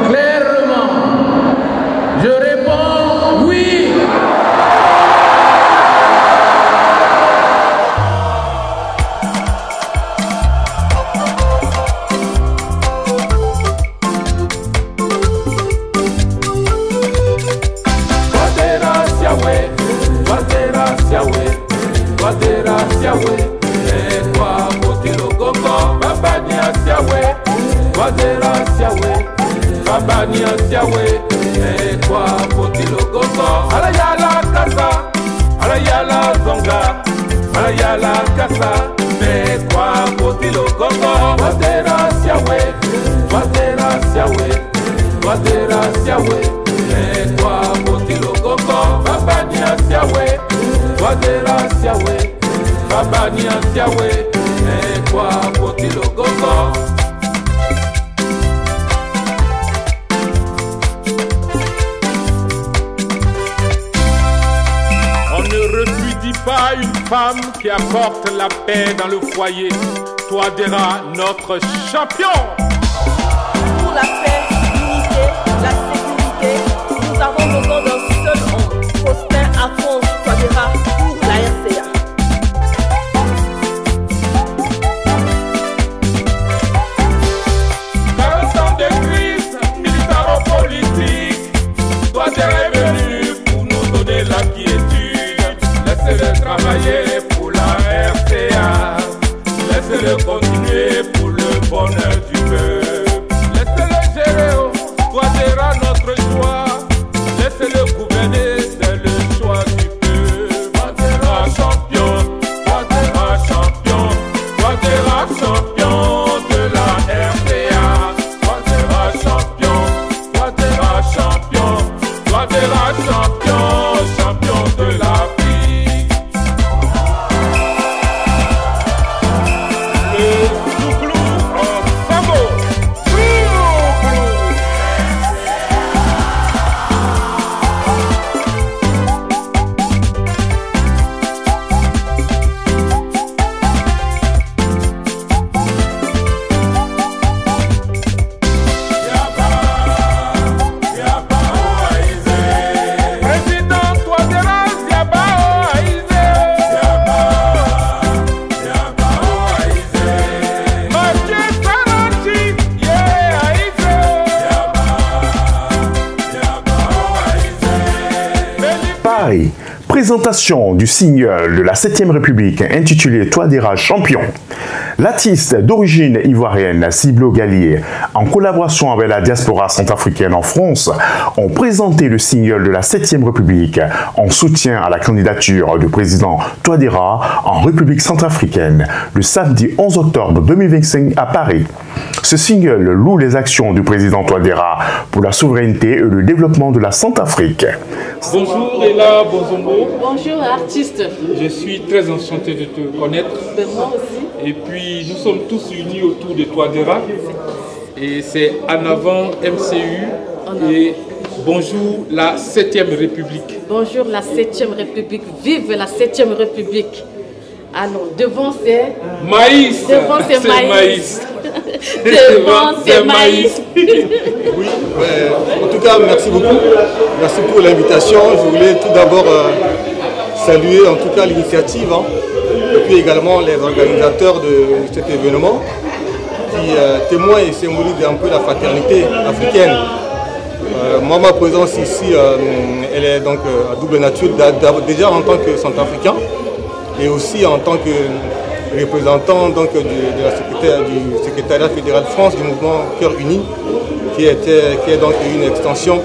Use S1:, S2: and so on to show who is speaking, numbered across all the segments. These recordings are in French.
S1: Clairement, je réponds oui.
S2: On ne refuse pas une femme qui apporte la paix dans le foyer. Touadéra, notre champion.
S3: Pour la paix, l'unité, la sécurité, nous avons besoin d'un seul homme. Faustin Alphonse Touadéra pour la RCA.
S2: Dans le temps de crise militaro-politique, Touadéra est venu pour nous donner la quiétude. Laissez-le travailler pour la RCA. Laissez-le continuer pour le bonheur du peuple. Laissez-le gérer, Touadéra notre choix. Laissez-le gouverner, c'est le choix du peuple. Touadéra champion, Touadéra champion, Touadéra champion de la RCA. Touadéra champion, Touadéra champion, Touadéra champion, champion de l'Afrique.
S4: Présentation du single de la 7e République intitulé Touadéra champion. L'artiste d'origine ivoirienne Siblo Gallier, en collaboration avec la diaspora centrafricaine en France, ont présenté le single de la 7e République en soutien à la candidature du président Touadéra en République centrafricaine le samedi 11 octobre 2025 à Paris. Ce single loue les actions du président Touadéra pour la souveraineté et le développement de la Centrafrique.
S2: Bonjour Ella Bozombo.
S3: Bonjour artiste.
S2: Je suis très enchanté de te connaître.
S3: Moi aussi.
S2: Et puis nous sommes tous unis autour de Touadéra. Et c'est en avant MCU. Et bonjour la 7e République.
S3: Bonjour la 7e République. Vive la 7e République. Ah non, devant c'est...
S2: Maïs.
S3: Devant c'est maïs.
S2: Devant c'est maïs.
S5: Oui, en tout cas, merci beaucoup. Merci pour l'invitation. Je voulais tout d'abord saluer en tout cas l'initiative et puis également les organisateurs de cet événement qui témoignent et symbolisent un peu la fraternité africaine. Moi, ma présence ici, elle est donc à double nature, déjà en tant que centrafricain et aussi en tant que représentant donc, du secrétariat fédéral de France du mouvement Cœur Uni, qui est donc une extension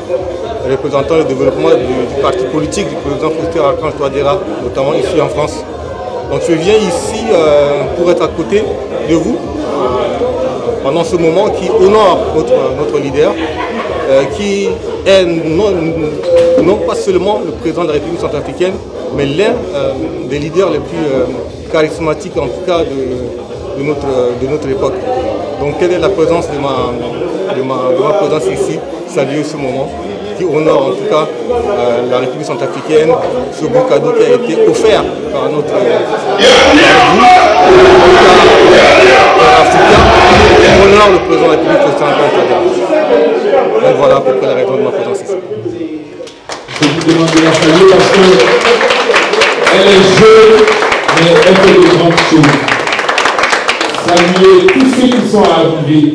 S5: représentant le développement du parti politique du président Faustin Alphonse Touadéra, notamment ici en France. Donc je viens ici pour être à côté de vous pendant ce moment qui honore notre leader, qui est non pas seulement le président de la République centrafricaine, mais l'un des leaders les plus charismatiques en tout cas de notre époque. Donc quelle est la présence de ma présence ici, saluer ce moment qui honore en tout cas la République centrafricaine, ce beau cadeau qui a été offert par notre... honore le président de la République Faustin-Antoine Touadéra. Donc voilà à peu près la raison de ma présence ici.
S1: Je vous demande de la saluer parce qu'elle est jeune, mais elle fait de grandes choses. Saluer tous ceux qui sont arrivés.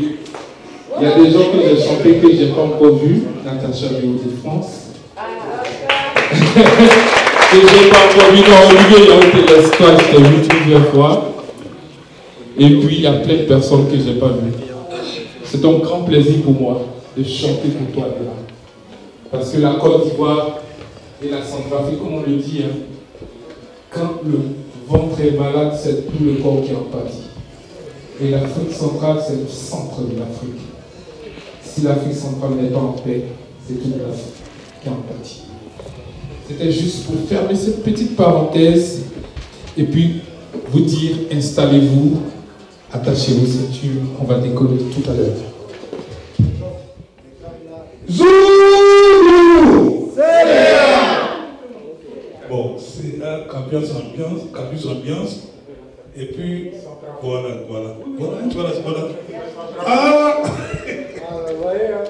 S1: Il y a des gens que j'ai chanté que je n'ai pas encore vu. Natacha Béaud-de-France. Que je n'ai pas encore vu. Non, Olivier, il a été l'espoir, je t'ai vu plusieurs fois. Et puis, il y a plein de personnes que je n'ai pas vues. C'est un grand plaisir pour moi de chanter pour toi, Léa. Parce que la Côte d'Ivoire et la Centrafrique, comme on le dit, hein, quand le ventre est malade, c'est tout le corps qui en pâtit. Et l'Afrique centrale, c'est le centre de l'Afrique. Si l'Afrique centrale n'est pas en paix, c'est toute l'Afrique qui en pâtit. C'était juste pour fermer cette petite parenthèse et puis vous dire, installez-vous, attachez vos ceintures, on va décoller tout à l'heure. Zoulou!
S6: Bon, c'est un campus ambiance, et puis voilà. Ah!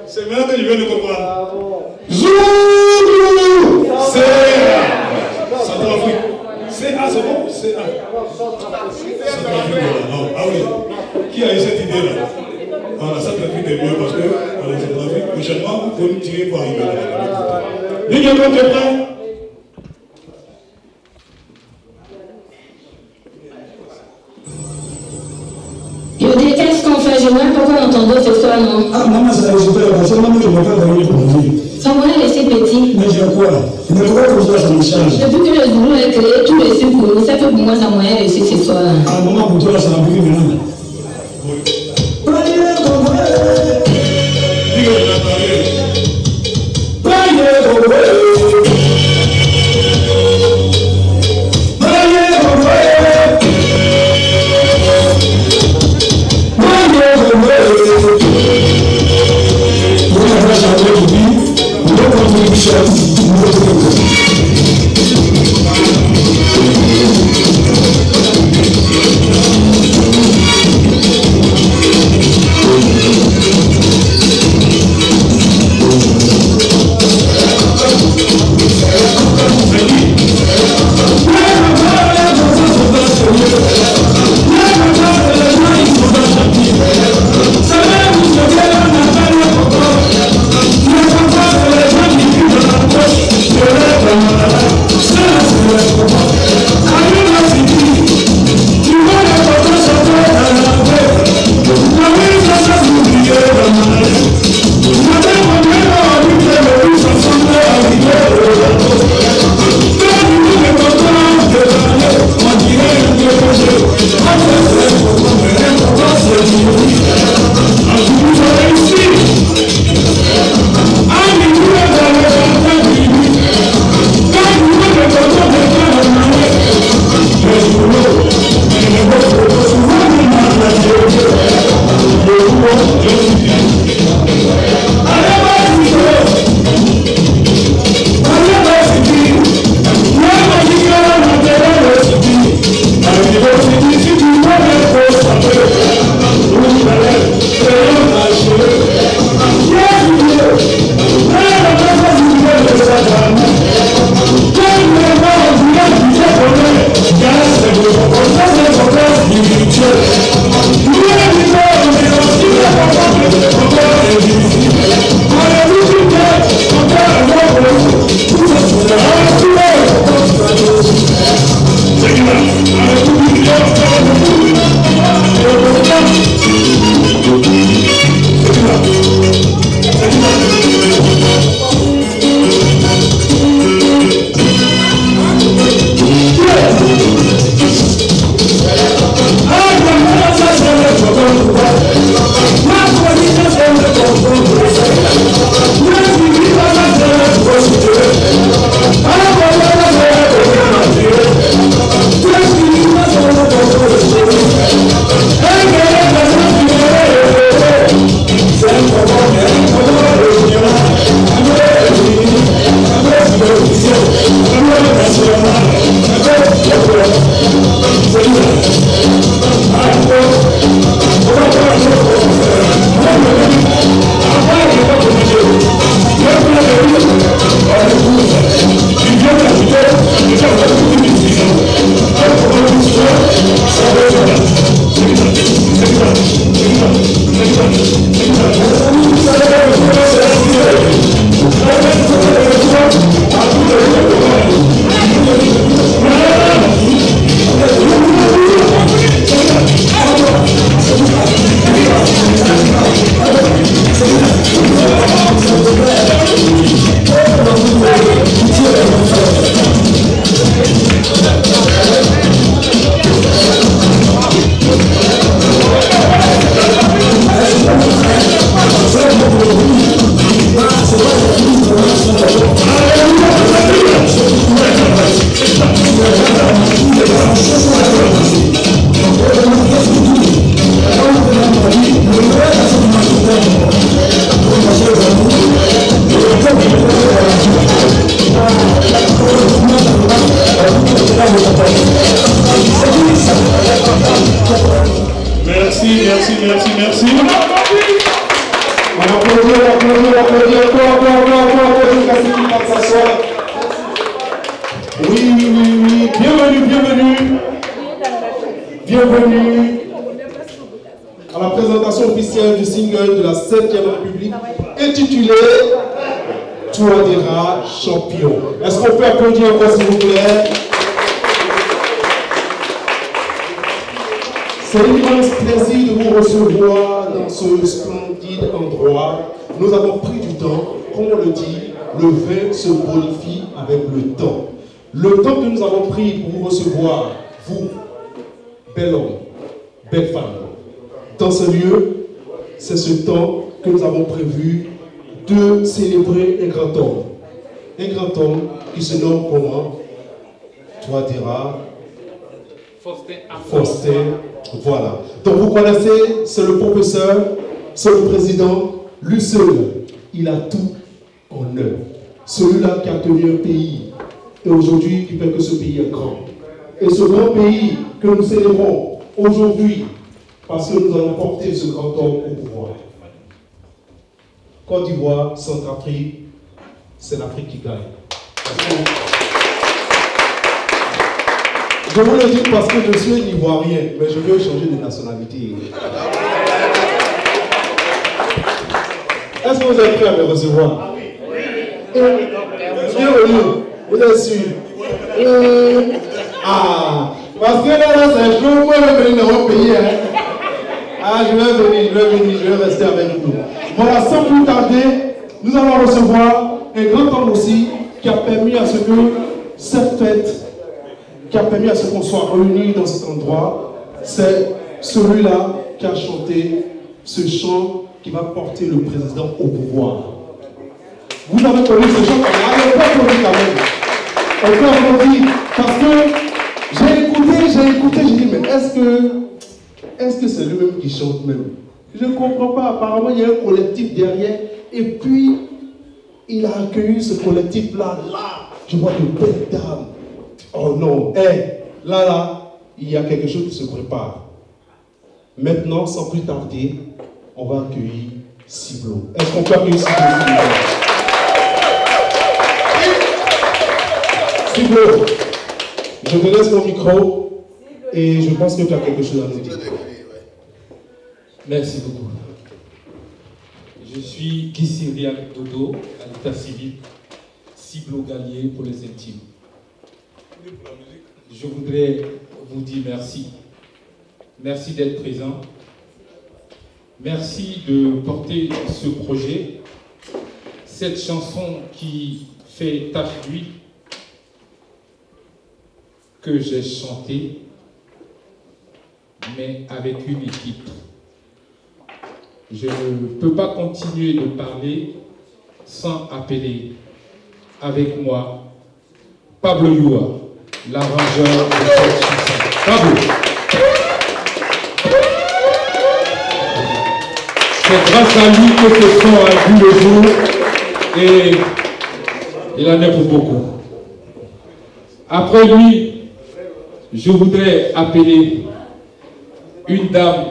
S6: C'est maintenant que je viens de comprendre. Zoulou! C'est Centrafrique. C'est A, c'est bon? C'est A. Ah oui. Qui a eu cette idée-là? Voilà, Centrafrique est mieux parce que voilà, Centrafrique, prochainement, il faut nous tirer pour arriver là. Ligne quand tu es prêt?
S7: Qu'est-ce qu'on fait? Je vois pourquoi on t'entend ce soir, non?
S8: Ah, maman, ça a résulté là. C'est maman qui m'a pas donné pour dire.
S7: Ça m'a laissé petit.
S8: Mais j'ai quoi? Mais pourquoi comme ça me change?
S7: Depuis que le Zoulou est créé, tout le sucre pour nous, ça fait pour moi, ça m'a laissé ce soir.
S8: Ah, maman, pour toi, ça m'a pris maintenant.
S6: merci, merci, merci.
S9: On applaudit encore, jusqu'à s'asseoir. Oui, bienvenue à la présentation officielle du single de la 7e République intitulé Touadéra Champion. Est-ce qu'on peut applaudir encore s'il vous plaît? C'est un immense plaisir de vous recevoir dans ce splendide endroit. Nous avons pris du temps, comme on le dit, le vin se bonifie avec le temps. Le temps que nous avons pris pour vous recevoir, vous, bel homme, belle femme, dans ce lieu, c'est ce temps que nous avons prévu de célébrer un grand homme. Un grand homme qui se nomme comment? Touadéra Faustin. Voilà. Donc vous connaissez, c'est le professeur, c'est le président, lui seul, il a tout en œuvre. Celui-là qui a tenu un pays. Et aujourd'hui, qui fait que ce pays est grand. Et ce grand pays que nous célébrons aujourd'hui, parce que nous allons porter ce grand homme au pouvoir. Côte d'Ivoire, Centrafrique, c'est l'Afrique qui gagne. Je vous le dis parce que je suis un Ivoirien, mais je veux changer de nationalité. Est-ce que vous êtes prêts à me recevoir? Bienvenue. Vous êtes sûr? Ah, parce que là, c'est chaud, moi je vais venir dans mon pays. Hein. Ah, je vais rester avec vous. Voilà, sans plus tarder, nous allons recevoir un grand homme aussi qui a permis à ce que cette fête, qui a permis à ce qu'on soit réunis dans cet endroit, c'est celui-là qui a chanté ce chant qui va porter le président au pouvoir. Vous avez connu ce chant, on pas connu quand même. On peut applaudir parce que j'ai écouté, j'ai dit mais est-ce que c'est lui-même qui chante même? Je ne comprends pas, apparemment il y a un collectif derrière et puis il a accueilli ce collectif-là, je vois de belles dames. Oh non, là, il y a quelque chose qui se prépare. Maintenant, sans plus tarder, on va accueillir Ciblo. Est-ce qu'on peut accueillir Ciblo? Ciblo, je te laisse mon micro et je pense que tu as quelque chose à nous dire.
S2: Merci beaucoup. Je suis Guy Cyriac Dodo, à l'état civil, Ciblo Gallier pour les intimes. Je voudrais vous dire merci. Merci d'être présent. Merci de porter ce projet, cette chanson qui fait tache d'huile, que j'ai chantée, mais avec une équipe. Je ne peux pas continuer de parler sans appeler avec moi Pablo Youa, l'arrangeur de cette chanson. Pablo. C'est grâce à lui que ce son a vu le jour et il en est pour beaucoup. Après lui, je voudrais appeler une dame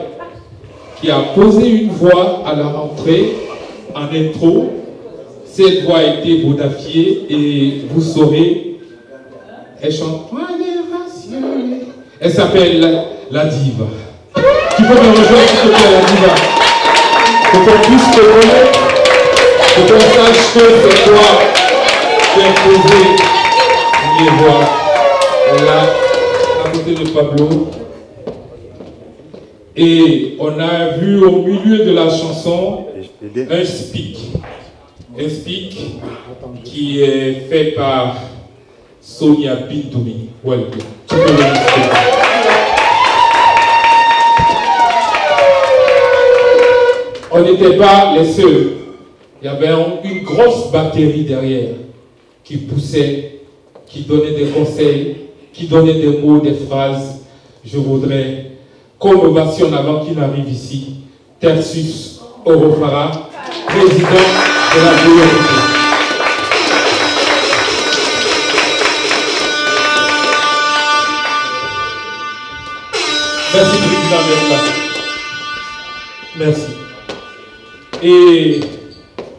S2: qui a posé une voix à la rentrée en intro. Cette voix a été modifiée et vous saurez, elle chante. Elle s'appelle la diva. Tu peux me rejoindre s'il te plaît, la diva? Pour qu'on puisse te connaître, pour qu'on sache que c'est toi qui as posé les voix. Là, à côté de Pablo. Et on a vu au milieu de la chanson un speak. Un speak qui est fait par Sonia Bintoumi. Welcome. Tu peux le On n'était pas les seuls. Il y avait une grosse batterie derrière qui poussait, qui donnait des conseils, qui donnait des mots, des phrases. Je voudrais qu'on ovationne avant qu'il n'arrive ici Tertius Orofara, président de la BRT. Merci, président.
S1: Merci. Et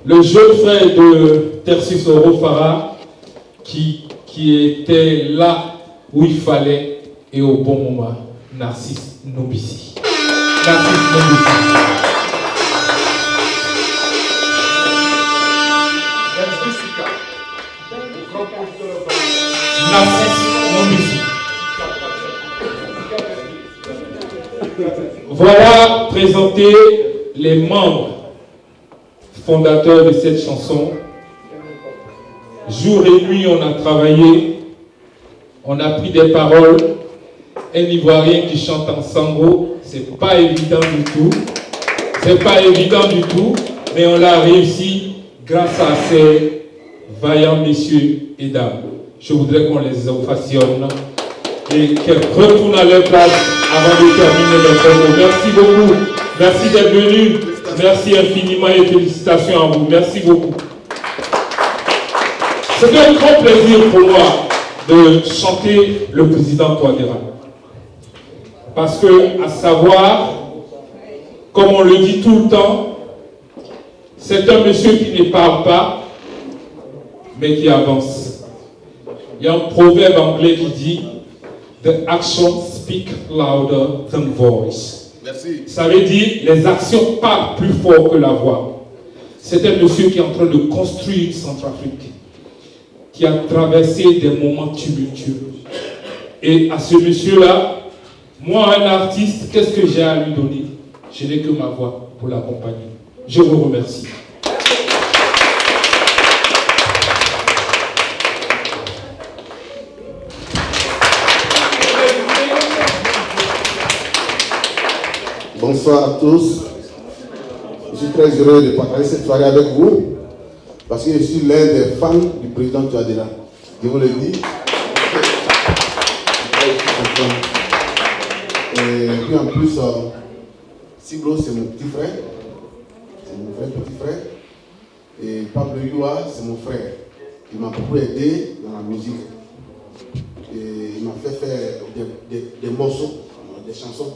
S1: le jeune frère de Tertius Orofara qui était là où il fallait et au bon moment, Narcisse Nobissi. Narcisse Nobissi. Narcisse Nobissi. Voilà présenter les membres fondateurs de cette chanson. Jour et nuit, on a travaillé, on a pris des paroles. Un Ivoirien qui chante en sango, c'est pas évident du tout. C'est pas évident du tout, mais on l'a réussi grâce à ces vaillants messieurs et dames. Je voudrais qu'on les ovationne et qu'elles retournent à leur place avant de terminer leur propos. Merci beaucoup. Merci d'être venus. Merci infiniment et félicitations à vous. Merci beaucoup. C'est un grand plaisir pour moi de chanter le président Touadéra. Parce que, à savoir, comme on le dit tout le temps, c'est un monsieur qui ne parle pas, mais qui avance. Il y a un proverbe anglais qui dit « The actions speak louder than voice ».
S5: Merci.
S1: Ça veut dire les actions parlent plus fort que la voix. C'est un monsieur qui est en train de construire une Centrafrique, qui a traversé des moments tumultueux. Et à ce monsieur-là, moi, un artiste, qu'est-ce que j'ai à lui donner? Je n'ai que ma voix pour l'accompagner. Je vous remercie.
S10: Bonsoir à tous. Je suis très heureux de partager cette soirée avec vous parce que je suis l'un des fans du président Touadéra. Je vous le dis. Et puis en plus, Siblo, c'est mon petit frère. C'est mon vrai petit frère. Et Pablo Youa, c'est mon frère. Il m'a beaucoup aidé dans la musique. Et il m'a fait faire des morceaux, des chansons.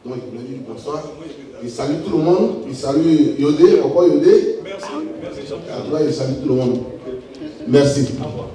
S10: Donc, il m'a dit bonsoir. Il salue tout le monde. Il salue Yodé. Pourquoi Yodé? Merci. Merci, Jean-Pierre. En tout cas, il salue tout le monde. Merci. Au revoir.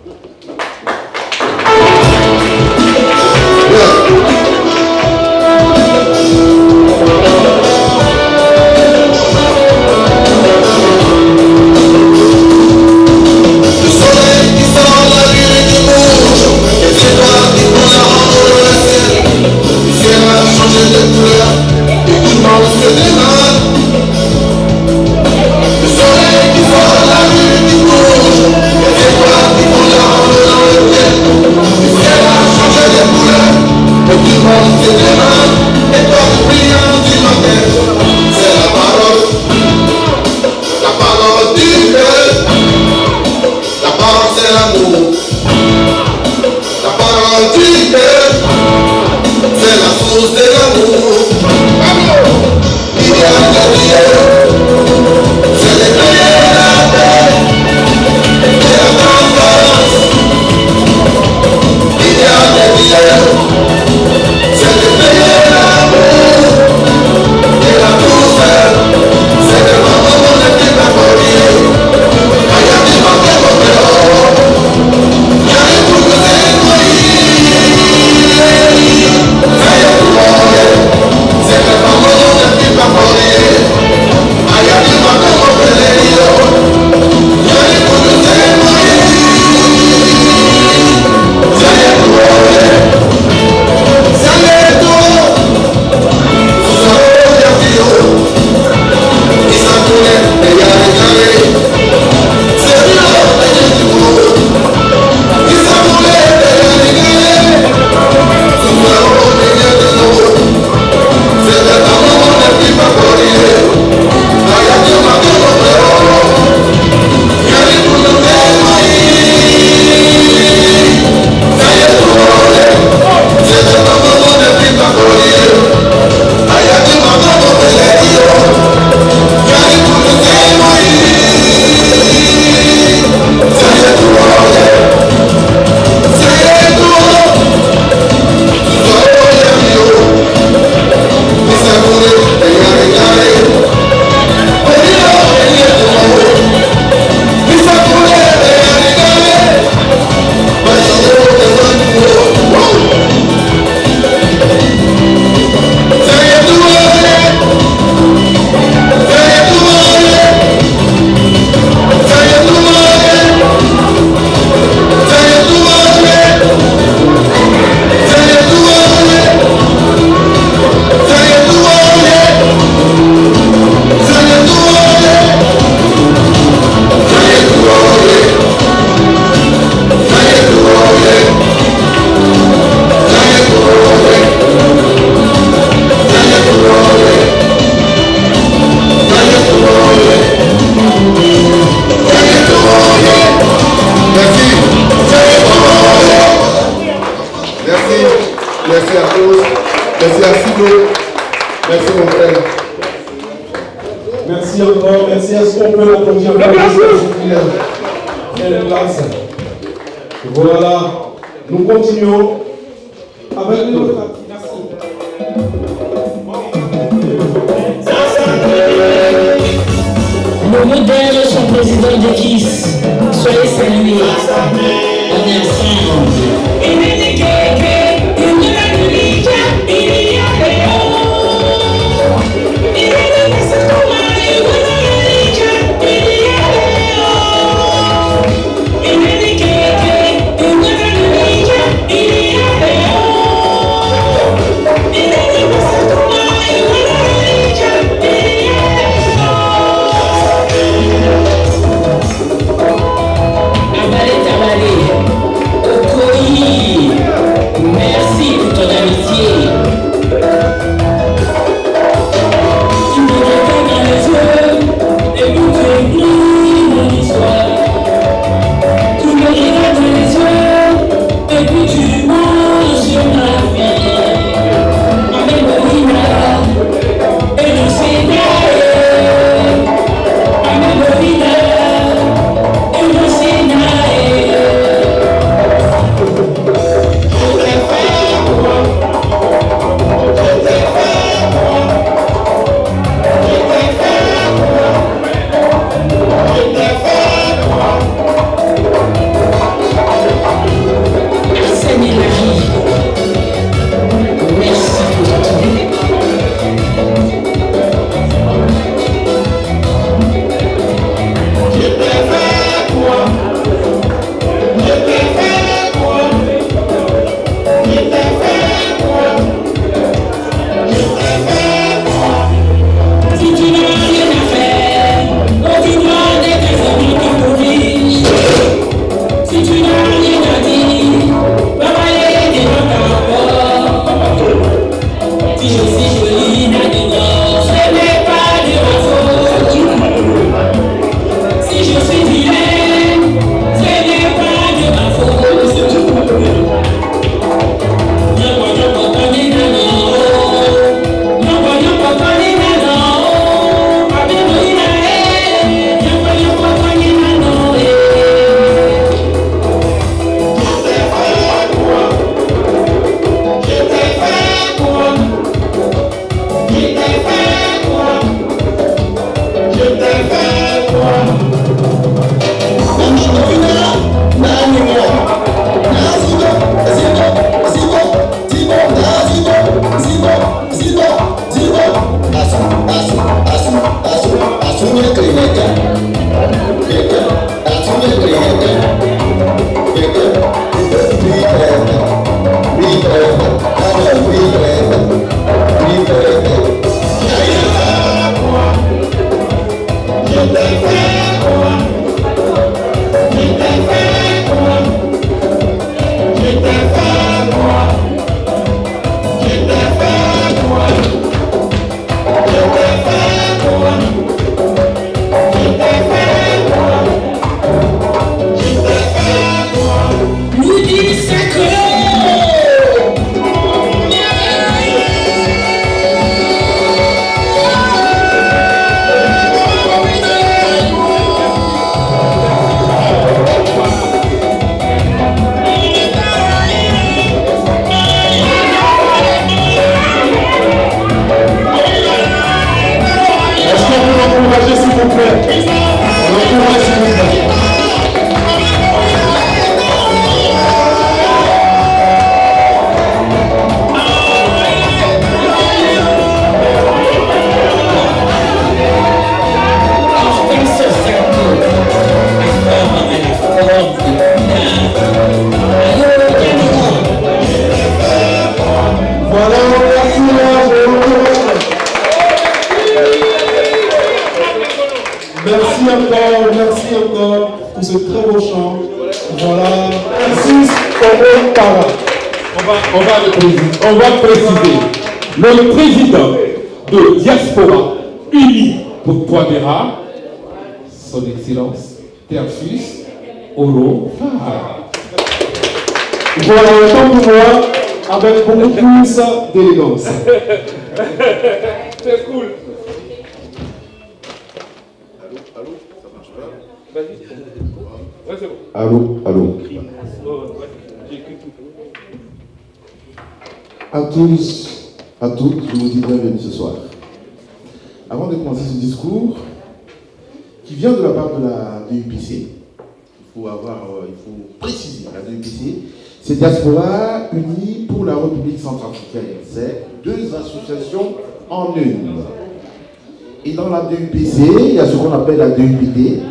S11: C'est
S10: Merci à Sido. Merci mon frère.
S9: Merci encore, merci. Est-ce qu'on peut l'applaudir? Voilà, nous continuons avec notre partie.
S7: Le modèle, son président de KISS, soyez salués. On est ensemble. Merci pour ton amitié. Tu me regardes dans les yeux et puis tu écris mon histoire. Tu me regardes dans les yeux et puis tu manges sur ma vie. Ma mémoire et le Sénat. Ma mémoire et le Sénat.
S9: Merci encore pour ce très beau chant. Voilà. Francis Koro Para.
S2: On va préciser. Le président de Diaspora Unie pour Touadéra, son Excellence Terfus Oro Fara.
S9: Voilà, autant pour moi, avec beaucoup plus d'élégance.
S2: C'est cool.
S10: Allô, ça marche pas?
S2: Vas-y. Ouais, c'est bon.
S10: Allô. À tous, à toutes, je vous dis bienvenue ce soir. Avant de commencer ce discours, qui vient de la part de la DUPC, il faut préciser, la DUPC, c'est Diaspora Unie pour la République Centrafricaine. C'est deux associations en une. Et dans la DUPC, il y a ce qu'on appelle la DUPD,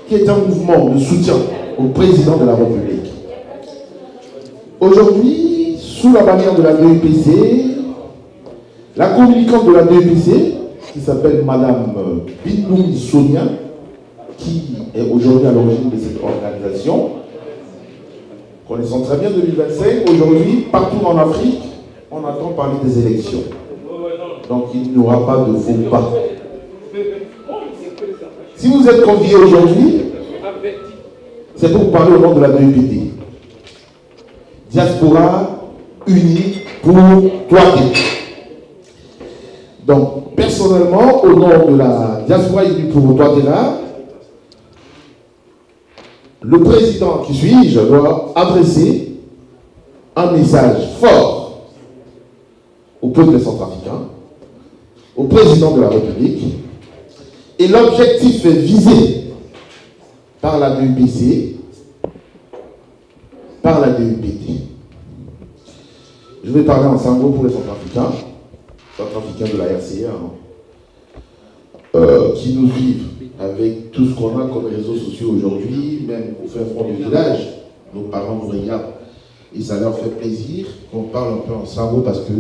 S10: qui est un mouvement de soutien au président de la République. Aujourd'hui, sous la bannière de la DUPC, la communicante de la DUPC, qui s'appelle Madame Binoum Sonia, qui est aujourd'hui à l'origine de cette organisation, connaissant très bien 2025, aujourd'hui, partout en Afrique, on attend parler des élections. Donc il n'y aura pas de faux pas. Si vous êtes conviés aujourd'hui, c'est pour parler au nom de la DUPD. Diaspora unie pour Touadéra. Donc, personnellement, au nom de la Diaspora unie pour Touadéra, le président qui suis-je doit adresser un message fort au peuple centrafricain, au président de la République, et l'objectif est visé par la DUPC, par la DUPD. Je vais parler en sango pour les centrafricains de la RCA, qui nous vivent avec tout ce qu'on a comme réseaux sociaux aujourd'hui, même au fin fond du village. Nos parents nous regardent et ça leur fait plaisir qu'on parle un peu en sango parce que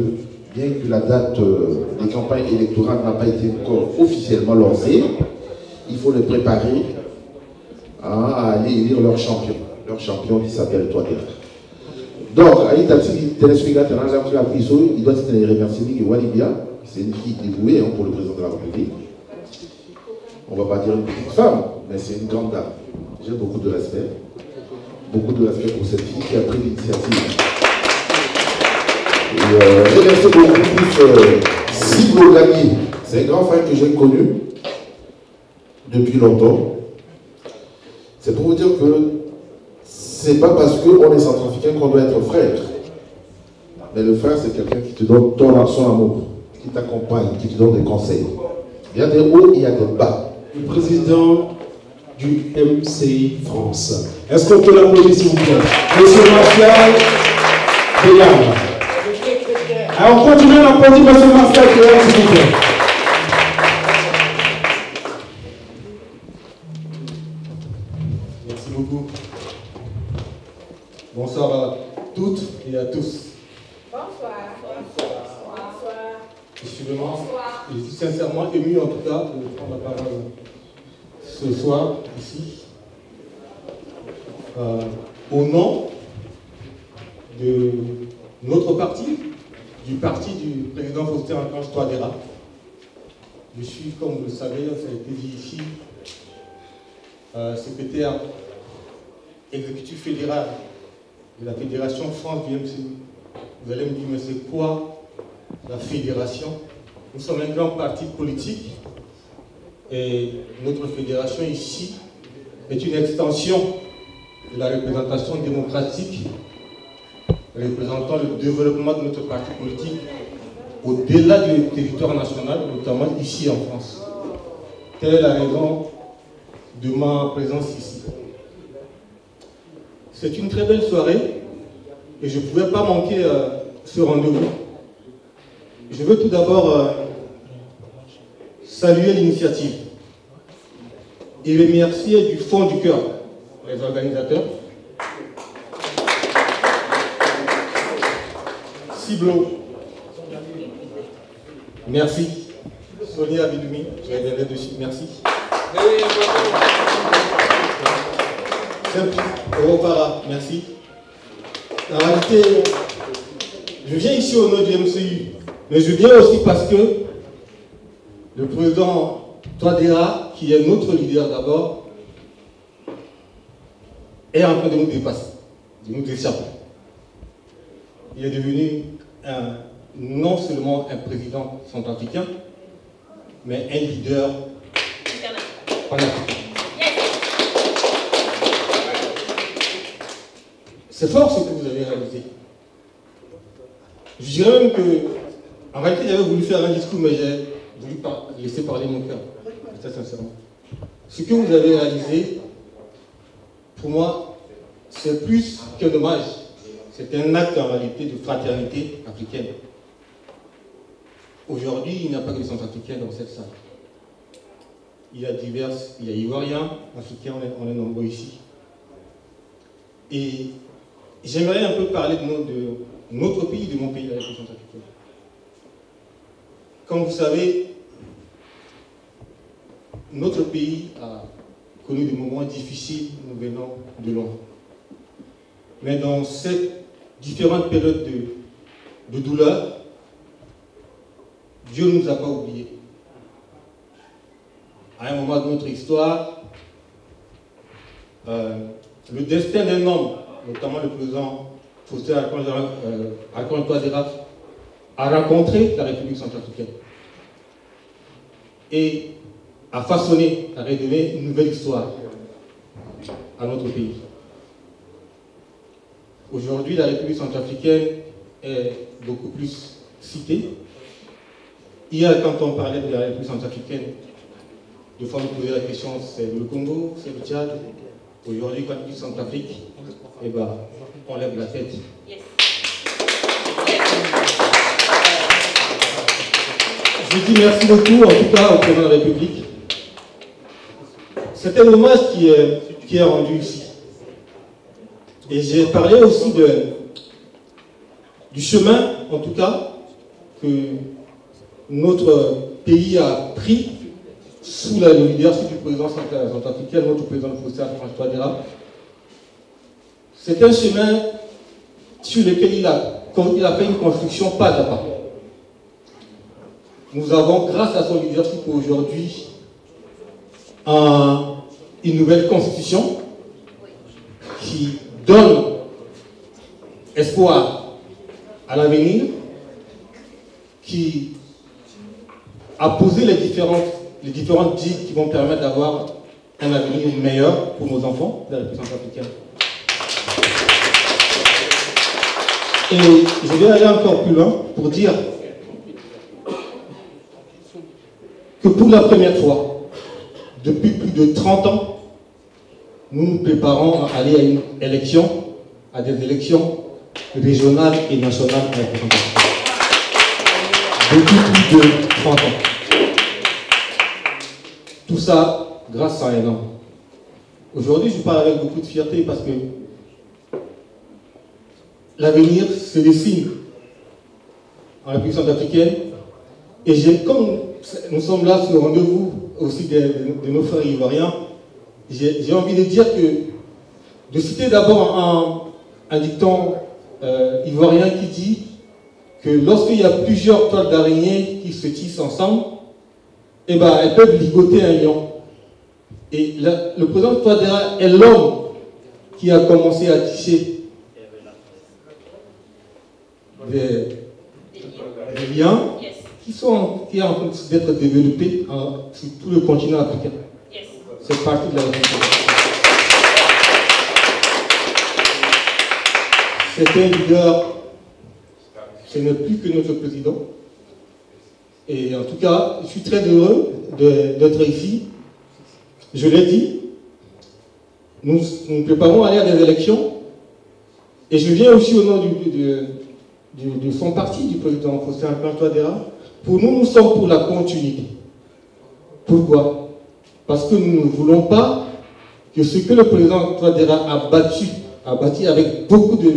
S10: bien que la date des campagnes électorales n'a pas été encore officiellement lancée, il faut les préparer à aller élire leur champion qui s'appelle Touadéra. Donc, il doit être remercié de Walibia, c'est une fille dévouée pour le président de la République. On ne va pas dire une petite femme, mais c'est une grande dame. J'ai beaucoup de respect pour cette fille qui a pris l'initiative. Je remercie beaucoup plus Siblo Gagné. C'est un grand frère que j'ai connu depuis longtemps. C'est pour vous dire que c'est pas parce qu'on est centrafricain qu'on doit être frère. Mais le frère, c'est quelqu'un qui te donne son amour, qui t'accompagne, qui te donne des conseils. Il y a des hauts et il y a des bas.
S9: Le président du MCI France. Est-ce qu'on peut l'applaudir, s'il vous plaît? Monsieur Martial Bélam. Alors, on continue à applaudir Monsieur Martial Bélam, s'il vous plaît.
S5: Merci beaucoup. Bonsoir à toutes et à tous.
S3: Bonsoir.
S5: Je suis sincèrement ému en tout cas de prendre la parole ce soir ici. Au nom de notre parti, du parti du président Faustin Archange Touadéra. Je suis, comme vous le savez, ça a été dit ici, secrétaire exécutif fédéral de la Fédération France du MCI. Vous allez me dire, mais c'est quoi la fédération? Nous sommes un grand parti politique et notre fédération ici est une extension de la représentation démocratique représentant le développement de notre parti politique au-delà du territoire national, notamment ici en France. Telle est la raison de ma présence ici. C'est une très belle soirée et je ne pouvais pas manquer ce rendez-vous. Je veux tout d'abord saluer l'initiative et remercier du fond du cœur les organisateurs. Siblo, merci. Sonia Biloumi, je reviendrai dessus, merci. Europara, merci. En réalité, je viens ici au nom du MCI, mais je viens aussi parce que le président Touadéra, qui est notre leader d'abord, est en train de nous dépasser, de nous échapper. il est devenu non seulement un président centrafricain, mais un leader panafricain. C'est fort ce que vous avez réalisé. Je dirais même que, en réalité, j'avais voulu faire un discours, mais j'ai voulu laisser parler mon cœur, très sincèrement. Ce que vous avez réalisé, pour moi, c'est plus qu'un hommage. C'est un acte en réalité de fraternité africaine. Aujourd'hui, il n'y a pas que des Centrafricains dans cette salle. Il y a Ivoiriens, Africains, on est nombreux ici. Et j'aimerais un peu parler de notre pays, de mon pays, la République centrafricaine. Comme vous savez, notre pays a connu des moments difficiles, nous venons de loin. Mais dans cette différentes périodes de douleur, Dieu ne nous a pas oubliés. À un moment de notre histoire, le destin d'un homme, notamment le président Faustin Archange Touadéra, a rencontré la République centrafricaine et a façonné, a redonné une nouvelle histoire à notre pays. Aujourd'hui, la République centrafricaine est beaucoup plus citée. Hier, quand on parlait de la République centrafricaine, des fois on posait la question, c'est le Congo, c'est le Tchad. Aujourd'hui, quand on dit Centrafrique, eh ben, on lève la tête. Je dis merci beaucoup, en tout cas, au président de la République. C'est un hommage qui est rendu ici. Et j'ai parlé aussi du chemin, en tout cas, que notre pays a pris sous le leadership du président centrafricain, notre président Faustin Archange Touadéra. C'est un chemin sur lequel il a fait une construction pas à pas. Nous avons, grâce à son leadership aujourd'hui, une nouvelle constitution qui donne espoir à l'avenir, qui a posé les différentes digues qui vont permettre d'avoir un avenir meilleur pour nos enfants de la République centrafricaine. Et je vais aller encore plus loin pour dire que pour la première fois, depuis plus de 30 ans, nous nous préparons à aller à une élection, à des élections régionales et nationales à la République centrafricaine. Depuis plus de 30 ans. Tout ça grâce à un homme. Aujourd'hui, je parle avec beaucoup de fierté parce que l'avenir se dessine en République centrafricaine. Et comme nous sommes là sur le rendez-vous aussi de nos frères ivoiriens, j'ai envie de dire que, de citer d'abord un dicton ivoirien qui dit que lorsqu'il y a plusieurs toiles d'araignée qui se tissent ensemble, eh ben, elles peuvent ligoter un lion. Et le président Touadéra est l'homme qui a commencé à tisser des liens qui sont en train d'être développés sur tout le continent africain. C'est parti de la République. C'est un leader, ce n'est plus que notre président. Et en tout cas, je suis très heureux d'être ici. Je l'ai dit, nous préparons à aller à des élections. Et je viens aussi au nom de son parti, du président Faustin Archange Touadéra. Pour nous, nous sommes pour la continuité. Pourquoi? Parce que nous ne voulons pas que ce que le président Touadéra a bâti avec beaucoup de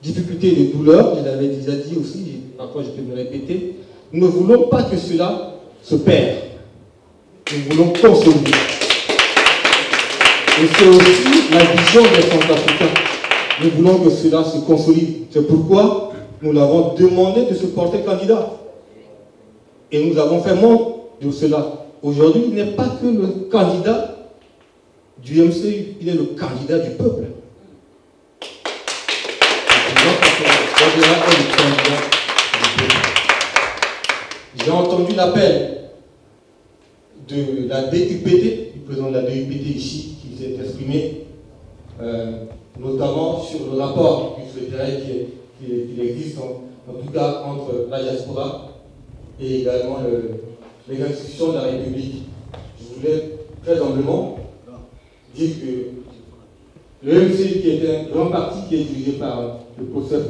S5: difficultés et de douleurs, je l'avais déjà dit aussi, parfois je peux me répéter, nous ne voulons pas que cela se perde. Nous voulons consolider. Et c'est aussi la vision des Centrafricains. Nous voulons que cela se consolide. C'est pourquoi nous l'avons demandé de se porter candidat. Et nous avons fait montre de cela. Aujourd'hui, il n'est pas que le candidat du MCU, il est le candidat du peuple. Touadéra est le candidat du peuple. J'ai entendu l'appel de la DUPT, du président de la DUPT ici, qui s'est exprimé, notamment sur le rapport qu'il souhaiterait qu'il existe, en tout cas entre la diaspora et également les institutions de la République. Je voulais très humblement dire que le MC, qui est un grand parti qui est dirigé par le professeur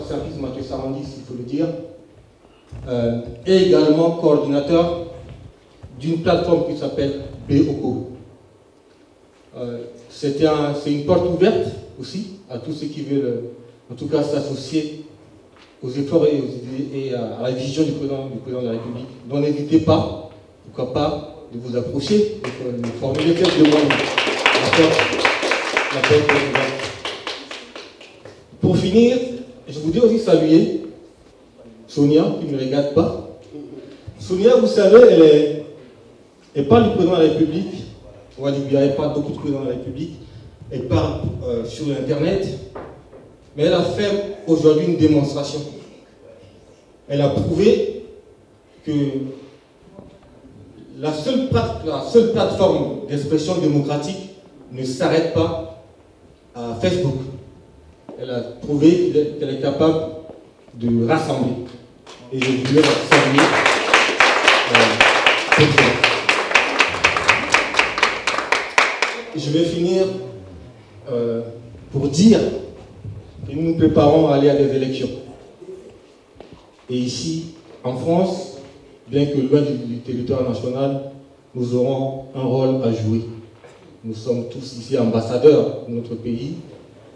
S5: Serpis Mathieu Sarandis, il faut le dire, est également coordinateur d'une plateforme qui s'appelle BOCO. C'est une porte ouverte aussi à tous ceux qui veulent, en tout cas, s'associer aux efforts et à la vision du président de la République. Donc n'hésitez pas, pourquoi pas, de vous approcher, de formuler quelques demandes. La porte est ouverte. Pour finir, je voudrais aussi saluer Sonia, qui ne me regarde pas. Sonia, vous savez, elle parle du président de la République. On va dire qu'il n'y avait pas beaucoup de présidents de la République. Elle parle sur Internet. Mais elle a fait aujourd'hui une démonstration. Elle a prouvé que la seule plateforme d'expression démocratique ne s'arrête pas à Facebook. Elle a prouvé qu'elle est capable de rassembler. Et je voulais la saluer pour ça. Je vais finir pour dire que nous nous préparons à aller à des élections. Et ici, en France, bien que loin du territoire national, nous aurons un rôle à jouer. Nous sommes tous ici ambassadeurs de notre pays.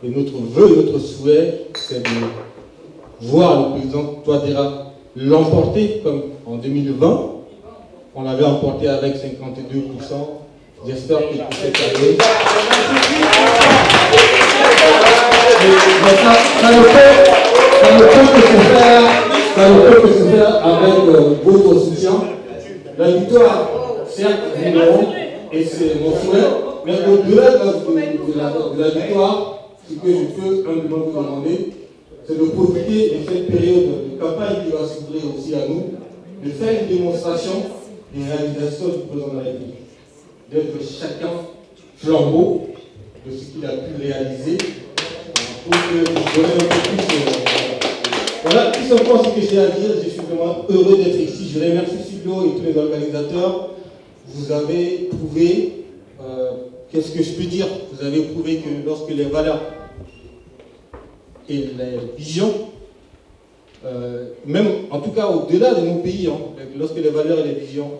S5: Et notre vœu, notre souhait, c'est de voir le président Touadéra l'emporter comme en 2020. On l'avait emporté avec 52%. J'espère que cette année... Ça ne peut que se faire avec votre soutien. La victoire, certes, nous l'aurons, et c'est mon souhait, mais au-delà de la victoire, ce que je peux humblement vous demander, c'est de profiter de cette période de campagne qui va s'ouvrir aussi à nous, de faire une démonstration des réalisations du président de la République, d'être chacun flambeau de ce qu'il a pu réaliser pour que vous donniez un peu plus. Voilà tout simplement ce que j'ai à dire. Je suis vraiment heureux d'être ici. Je remercie Siblo et tous les organisateurs. Vous avez prouvé, qu'est-ce que je peux dire? Vous avez prouvé que lorsque les valeurs et les visions, même en tout cas au-delà de nos pays, lorsque les valeurs et les visions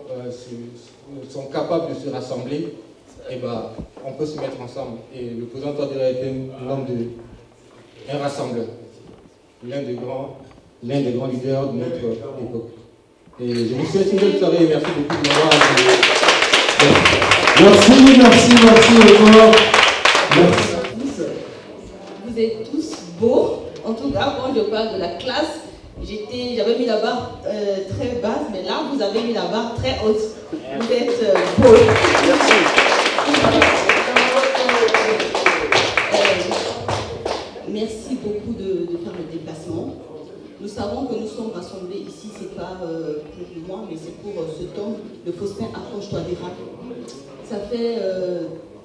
S5: sont capables de se rassembler, eh ben, on peut se mettre ensemble. Et le président Touadéra était un rassembleur, l'un des grands leaders de notre époque. Et je vous souhaite une belle soirée et merci beaucoup de m'avoir accueilli.
S9: Merci encore. Merci.
S11: Vous êtes tous beaux. En tout cas, quand je parle de la classe, j'avais mis la barre très basse, mais là, vous avez mis la barre très haute. Vous êtes beaux. Merci beaucoup de faire le déplacement. Nous savons que nous sommes rassemblés ici, c'est pas pour moi, mais c'est pour ce tome, le Faustin Archange Touadéra. Ça fait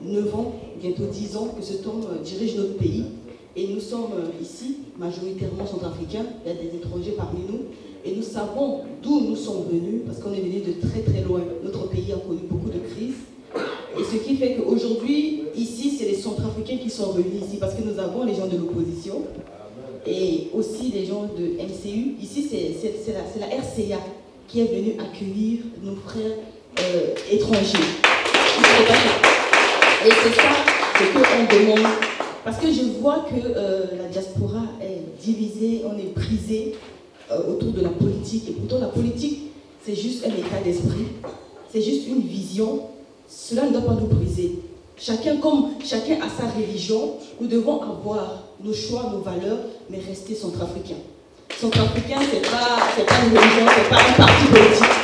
S11: 9 ans, bientôt 10 ans, que ce tome dirige notre pays. Et nous sommes ici, majoritairement centrafricains, il y a des étrangers parmi nous. Et nous savons d'où nous sommes venus, parce qu'on est venus de très très loin. Notre pays a connu beaucoup de crises. Et ce qui fait qu'aujourd'hui, ici, c'est les centrafricains qui sont venus ici, parce que nous avons les gens de l'opposition, et aussi les gens de MCU. Ici, c'est la RCA qui est venue accueillir nos frères étrangers. Et c'est ça ce qu'on demande. Parce que je vois que la diaspora est divisée, on est brisé autour de la politique. Et pourtant, la politique, c'est juste un état d'esprit. C'est juste une vision. Cela ne doit pas nous briser. Chacun a sa religion. Nous devons avoir nos choix, nos valeurs, mais rester centrafricains. Centrafricain, ce n'est pas une religion, ce n'est pas un parti politique.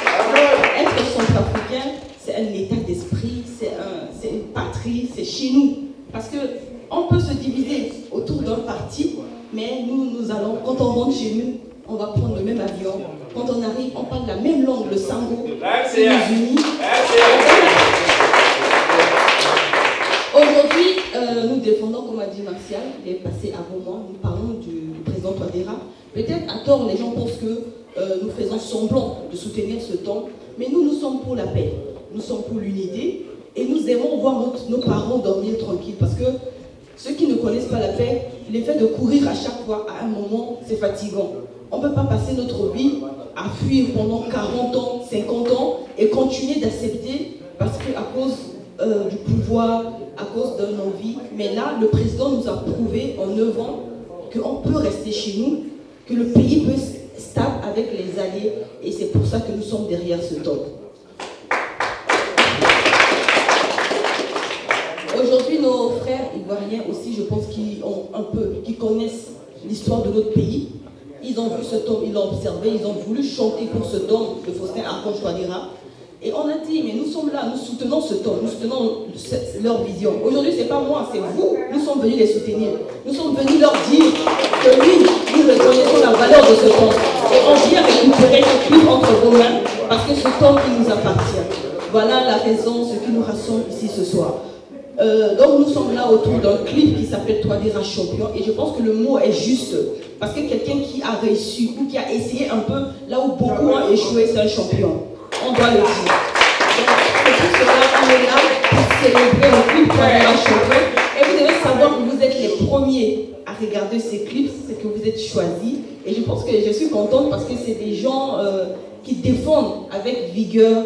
S11: Être centrafricain, c'est un état d'esprit, c'est une patrie, c'est chez nous. Parce qu'on peut se diviser autour d'un parti, mais rentre chez nous, on va prendre le même avion. Quand on arrive, on parle la même langue, le sango. C'est nous unis. Aujourd'hui, nous défendons, comme a dit Martial, il est passé avant moi, nous parlons du président Touadéra. Peut-être à tort, les gens pensent que nous faisons semblant de soutenir ce temps, mais nous sommes pour la paix, nous sommes pour l'unité, et nous aimons voir nos parents dormir tranquilles, parce que ceux qui ne connaissent pas la paix, l'effet de courir à chaque fois, à un moment, c'est fatigant. On ne peut pas passer notre vie à fuir pendant 40 ans, 50 ans, et continuer d'accepter, parce qu'à cause du pouvoir, à cause de nos vies. Mais là, le président nous a prouvé en 9 ans qu'on peut rester chez nous, que le pays peut être stable avec les alliés, et c'est pour ça que nous sommes derrière ce temps. Aujourd'hui, nos frères ivoiriens aussi, je pense qui connaissent l'histoire de notre pays. Ils ont vu ce tome, ils l'ont observé, ils ont voulu chanter pour ce tome de Faustin Archange Touadéra. Et on a dit, mais nous sommes là, nous soutenons ce tome, nous soutenons leur vision. Aujourd'hui, ce n'est pas moi, c'est vous. Nous sommes venus les soutenir. Nous sommes venus leur dire que oui, nous reconnaissons la valeur de ce tome. Et on vient récupérer ce clip entre vos mains, parce que ce tome, il nous appartient. Voilà la raison, ce qui nous rassemble ici ce soir. Donc nous sommes là autour d'un clip qui s'appelle Touadéra Champion, et je pense que le mot est juste, parce que quelqu'un qui a réussi ou qui a essayé un peu là où beaucoup ont échoué, c'est un champion. On doit le dire. Donc pour cela, on est là pour célébrer le clip Touadéra Champion, et vous devez savoir que vous êtes les premiers à regarder ces clips, c'est que vous êtes choisis, et je pense que je suis contente parce que c'est des gens qui défendent avec vigueur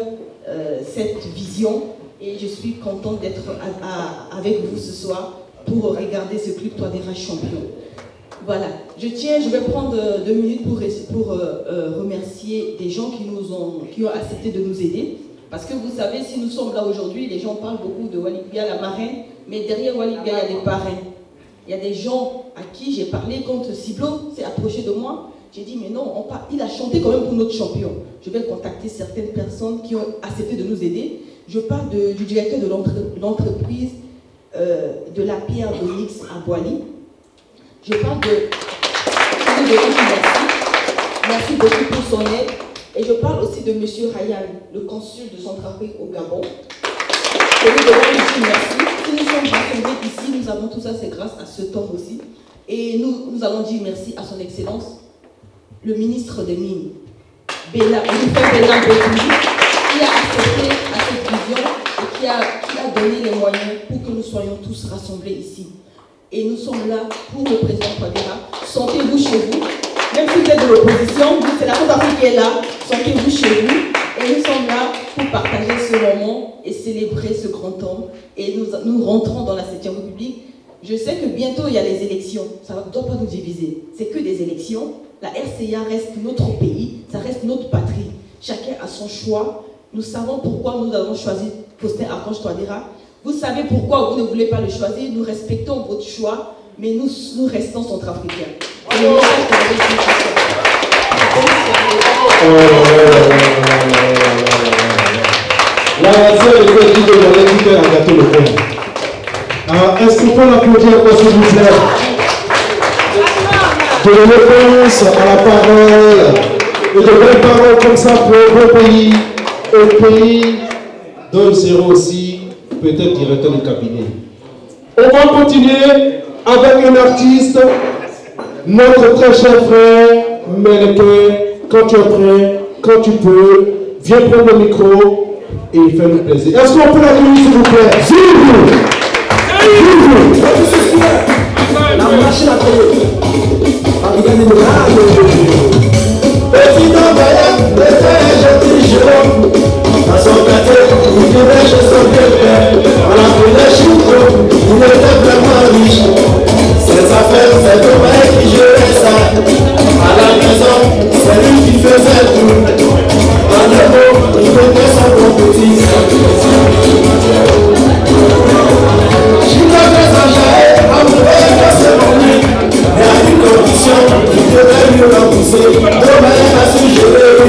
S11: cette vision. Et je suis contente d'être avec vous ce soir pour regarder ce clip Touadéra Champion. Voilà, je vais prendre 2 minutes pour remercier des gens qui ont accepté de nous aider. Parce que vous savez, si nous sommes là aujourd'hui, les gens parlent beaucoup de Walid Bia, la marraine, mais derrière Walid Bia, il y a des parrains. Il y a des gens à qui j'ai parlé quand Ciblo s'est approché de moi. J'ai dit, mais non, il a chanté quand même pour notre champion. Je vais contacter certaines personnes qui ont accepté de nous aider. Je parle du directeur de l'entreprise de la pierre d'Onyx à Boali. Je parle de merci beaucoup pour son aide. Et je parle aussi de M. Ryan, le consul de Centrafrique au Gabon. Et nous devons lui dire merci. Si nous sommes rassemblés ici, nous avons tout ça, c'est grâce à ce temps aussi. Et nous allons dire merci à son Excellence, le ministre des Mines, Bella Betouli, qui a accepté à cette vision et qui a donné les moyens pour que nous soyons tous rassemblés ici. Et nous sommes là pour le président Touadéra. Sentez-vous chez vous. Même si vous êtes de l'opposition, c'est la Centrafrique qui est là. Sentez-vous chez vous. Et nous sommes là pour partager ce moment et célébrer ce grand homme. Et nous rentrons dans la 7e République. Je sais que bientôt il y a les élections. Ça ne doit pas nous diviser. C'est que des élections. La RCA reste notre pays. Ça reste notre patrie. Chacun a son choix. Nous savons pourquoi nous avons choisi Faustin Archange Touadéra. Vous savez pourquoi vous ne voulez pas le choisir. Nous respectons votre choix, mais nous restons centrafricains.
S9: La nation est dit de l'équipe à gâteau le père. Alors, est-ce qu'on peut l'applaudir encore, s'il vous plaît? De l'éloquence à la parole, et de belles paroles comme ça pour vos pays, au pays dont zéro aussi, peut-être directeur de cabinet. On va continuer avec un artiste, notre très cher frère, Meleke. Quand tu es prêt, quand tu peux, viens prendre le micro et il fait le plaisir. Est-ce qu'on peut l'accueillir, s'il vous plaît? La machine à créer.
S12: Petit envoyé, le très gentil Jérôme. Dans son quartier, il vivait chez son père. On l'appelait Chico, il était vraiment riche. Ses affaires, c'est Thomas qui gérait ça. À la maison, c'est lui qui faisait tout. En un mot, il mettait son bon petit. Chico fait son jaillet, amoureux de ses bonnies. Mais à une condition, il devait lui repousser. Thomas a su gérer.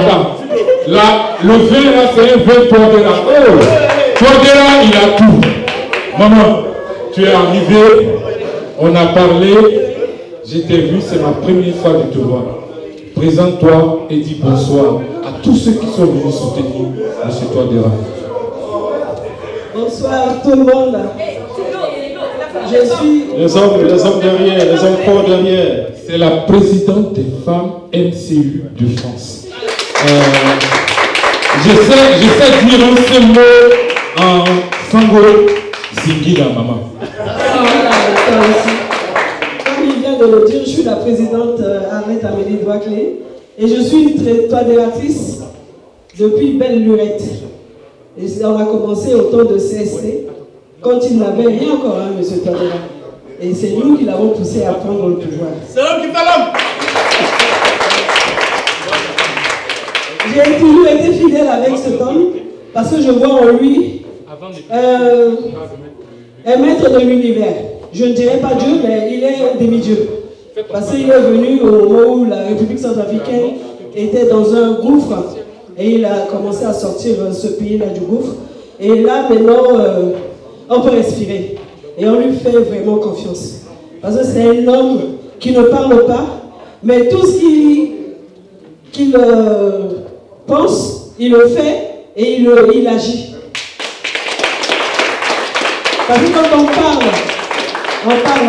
S2: attends. Là, le vin là, c'est un vin Touadéra. Oh, Touadéra, il a tout. Maman, tu es arrivée, on a parlé, je t'ai vu, c'est ma première fois de te voir. Présente-toi et dis bonsoir à tous ceux qui sont venus soutenir M. Touadéra.
S13: Bonsoir tout le monde. Je suis...
S9: Les hommes derrière, les hommes forts derrière.
S2: C'est la présidente des femmes MCU de France. J'essaie de dire un seul mot en sango. Zingila, maman.
S13: Comme il vient de le dire, je suis la présidente Arlette Amélie Douaclé et je suis toadératrice depuis belle lurette. Et on a commencé au temps de CSC, quand il n'avait rien encore, hein, M. Touadéra. Et c'est nous qui l'avons poussé à prendre le pouvoir.
S6: C'est l'homme qui fait l'homme.
S13: J'ai toujours été fidèle avec cet homme parce que je vois en lui un maître de l'univers. Je ne dirais pas Dieu, mais il est un demi-dieu. Parce qu'il est venu au moment où la République centrafricaine était dans un gouffre et il a commencé à sortir ce pays-là du gouffre. Et là, maintenant, on peut respirer. Et on lui fait vraiment confiance. Parce que c'est un homme qui ne parle pas, mais tout ce qu'il pense, il le fait et il agit. Parce que quand on parle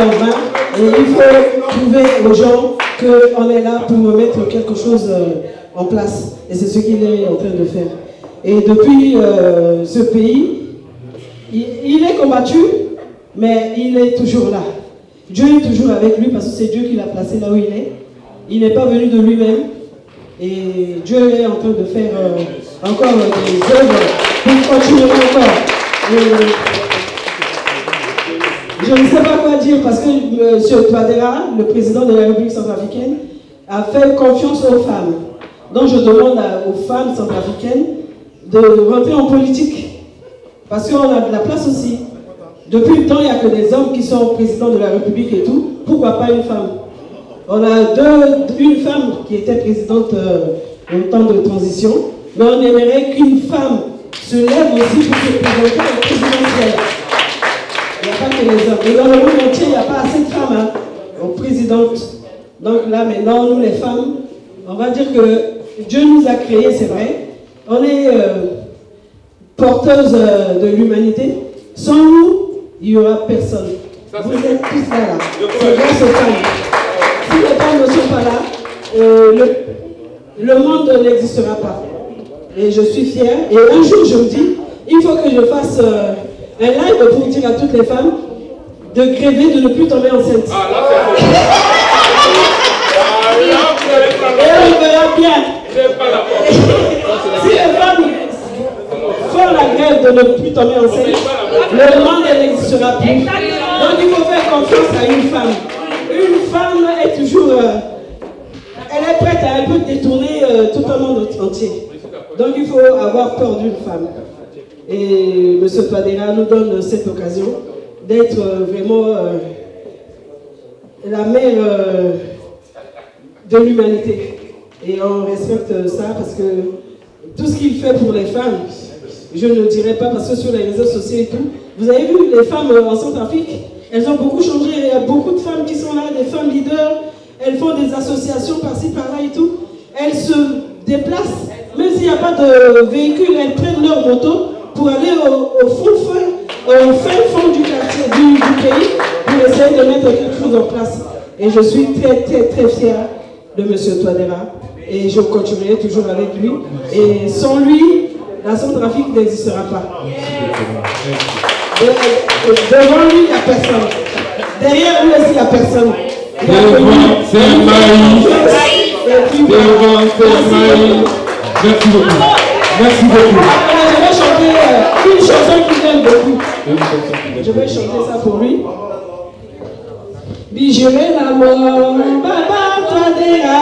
S13: en vain, et il faut prouver aux gens qu'on est là pour mettre quelque chose en place. Et c'est ce qu'il est en train de faire. Et depuis ce pays, il est combattu, mais il est toujours là. Dieu est toujours avec lui parce que c'est Dieu qui l'a placé là où il est. Il n'est pas venu de lui-même. Et Dieu est en train de faire encore des œuvres pour continuer encore. Je ne sais pas quoi dire parce que M. Touadéra, le président de la République centrafricaine, a fait confiance aux femmes. Donc je demande aux femmes centrafricaines de rentrer en politique. Parce qu'on a de la place aussi. Depuis le temps, il n'y a que des hommes qui sont présidents de la République et tout. Pourquoi pas une femme? On a une femme qui était présidente au temps de transition, mais on aimerait qu'une femme se lève aussi pour se présenter au présidentiel. Il n'y a pas que les hommes. Et dans le monde entier, il n'y a pas assez de femmes aux présidentes. Donc là, maintenant, nous les femmes, on va dire que Dieu nous a créés, c'est vrai. On est porteuses de l'humanité. Sans nous, il n'y aura personne. Vous êtes tous là. C'est grâce aux femmes. Si les femmes ne sont pas là, le monde n'existera pas. Et je suis fière. Et un jour, je me dis, il faut que je fasse un live pour dire à toutes les femmes de gréver, de ne plus tomber enceinte. Et on verra bien. Si les femmes font la grève de ne plus tomber enceinte, le monde n'existera plus. Donc il faut faire confiance à une femme. Une femme est toujours... elle est prête à un peu détourner tout un monde entier. Donc il faut avoir peur d'une femme. Et M. Touadéra nous donne cette occasion d'être vraiment la mère de l'humanité. Et on respecte ça parce que tout ce qu'il fait pour les femmes, je ne dirais pas parce que sur les réseaux sociaux et tout, vous avez vu les femmes en Centrafrique, elles ont beaucoup changé. Il y a beaucoup de femmes qui sont là, des femmes leaders, elles font des associations par-ci, par-là et tout. Elles se déplacent, même s'il n'y a pas de véhicule, elles prennent leur moto pour aller au fin fond du quartier, du pays, pour essayer de mettre quelque chose en place. Et je suis très, très, très fière de M. Touadéra. Et je continuerai toujours avec lui. Et sans lui, la Centrafrique n'existera pas. Devant lui, il n'y a personne. Derrière lui aussi, il n'y a personne.
S2: Devant, c'est Maïs. Devant, c'est Maïs. Merci beaucoup. Merci beaucoup.
S13: Je vais chanter une chanson qu'il aime beaucoup. Je vais chanter ça pour lui. Bijoué la mort, Baba Touadéra.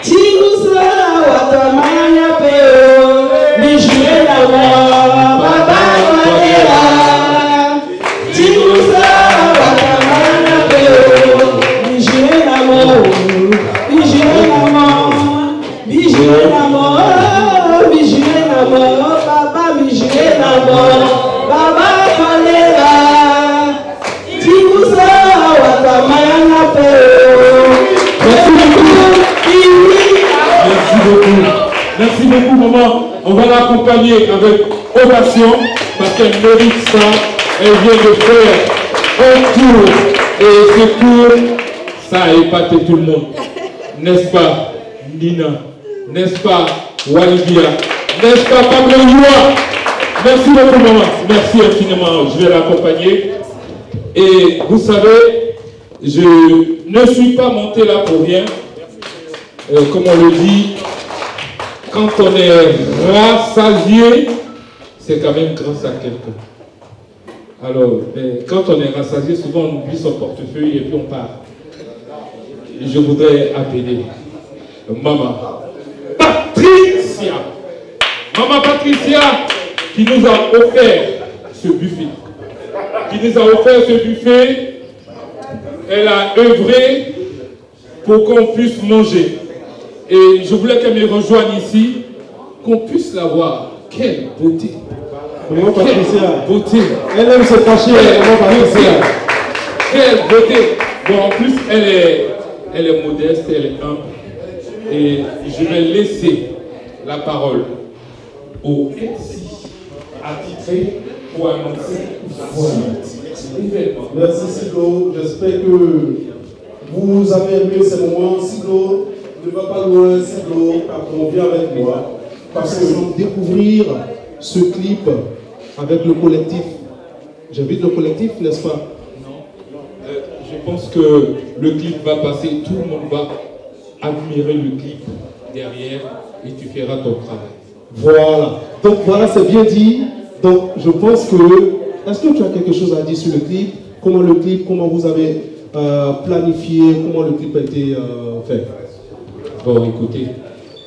S13: Tigousa Watamaya Peo. Bijoué la mort, Baba Touadéra. Tigousa Watamaya Peo. Bijoué la mort, bijoué la mort, bijoué
S2: l'accompagner avec ovation parce qu'elle mérite ça. Elle vient de faire un tour et ce tour, ça a épaté tout le monde. N'est-ce pas, Nina? N'est-ce pas, Walibia? N'est-ce pas, Pablo Youa? Merci beaucoup, maman. Merci infiniment. Je vais l'accompagner. Et vous savez, je ne suis pas monté là pour rien. Comme on le dit, quand on est rassasié, c'est quand même grâce à quelqu'un. Alors, quand on est rassasié, souvent on oublie son portefeuille et puis on part. Je voudrais appeler Maman Patricia. Maman Patricia qui nous a offert ce buffet. Qui nous a offert ce buffet. Elle a œuvré pour qu'on puisse manger. Et je voulais qu'elle me rejoigne ici, qu'on puisse la voir. Quelle beauté!
S9: Maman Patricia.
S2: Beauté!
S9: Elle aime se cacher, Maman Patricia.
S2: Quelle beauté! Bon, en plus, elle est modeste, elle est humble. Et je vais laisser la parole au MC attitré pour annoncer l'événement.
S9: Merci Siglo. J'espère que vous avez aimé ces moments. Siglo ne va pas loin, Siglo, on vient avec moi. Parce que nous découvrir ce clip avec le collectif. J'invite le collectif, n'est-ce pas?
S2: Je pense que le clip va passer, tout le monde va admirer le clip derrière et tu feras ton travail.
S9: Voilà. Donc voilà, c'est bien dit. Donc je pense que... Est-ce que tu as quelque chose à dire sur le clip? Comment vous avez planifié, comment le clip a été fait?
S2: Bon, écoutez,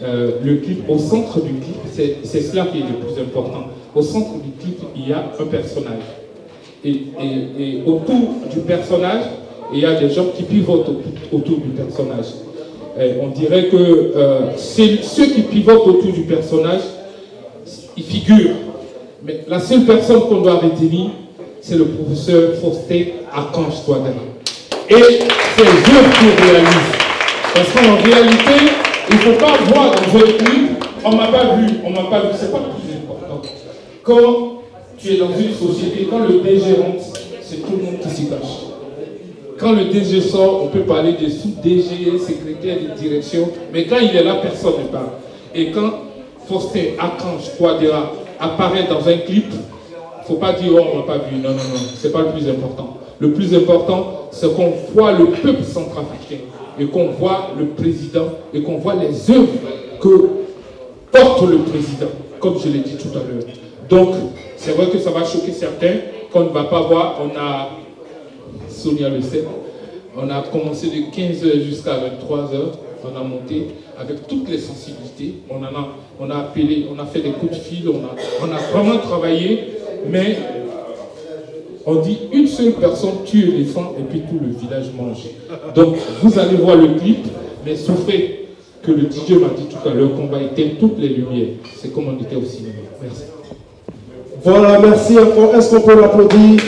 S2: le clip, au centre du clip, c'est cela qui est le plus important. Au centre du clip, il y a un personnage. Et autour du personnage, il y a des gens qui pivotent autour du personnage. On dirait que ceux qui pivotent autour du personnage, ils figurent. Mais la seule personne qu'on doit retenir, c'est le professeur Faustin Archange Touadéra. Et c'est eux qui réalisent. Parce qu'en réalité, il ne faut pas voir dans un clip, on ne m'a pas vu, c'est pas le plus important. Quand tu es dans une société, quand le DG rentre, c'est tout le monde qui s'y cache. Quand le DG sort, on peut parler de sous-DG, secrétaire de direction, mais quand il est là, personne ne parle. Et quand Faustin Archange Touadéra apparaît dans un clip, il ne faut pas dire oh, on ne m'a pas vu. Non, non, non, ce n'est pas le plus important. Le plus important, c'est qu'on voit le peuple centrafricain et qu'on voit le président et qu'on voit les œuvres que porte le président, comme je l'ai dit tout à l'heure. Donc, c'est vrai que ça va choquer certains qu'on ne va pas voir. On a, Sonia le sait, on a commencé de 15h jusqu'à 23h. On a monté avec toutes les sensibilités. On a appelé, on a fait des coups de fil, on a vraiment travaillé, mais on dit une seule personne tue l'éléphant et puis tout le village mange. Donc vous allez voir le clip, mais souffrez que le DJ m'a dit tout à l'heure qu'on va éteindre toutes les lumières. C'est comme on était au cinéma. Merci.
S9: Voilà, merci encore. Est-ce qu'on peut l'applaudir?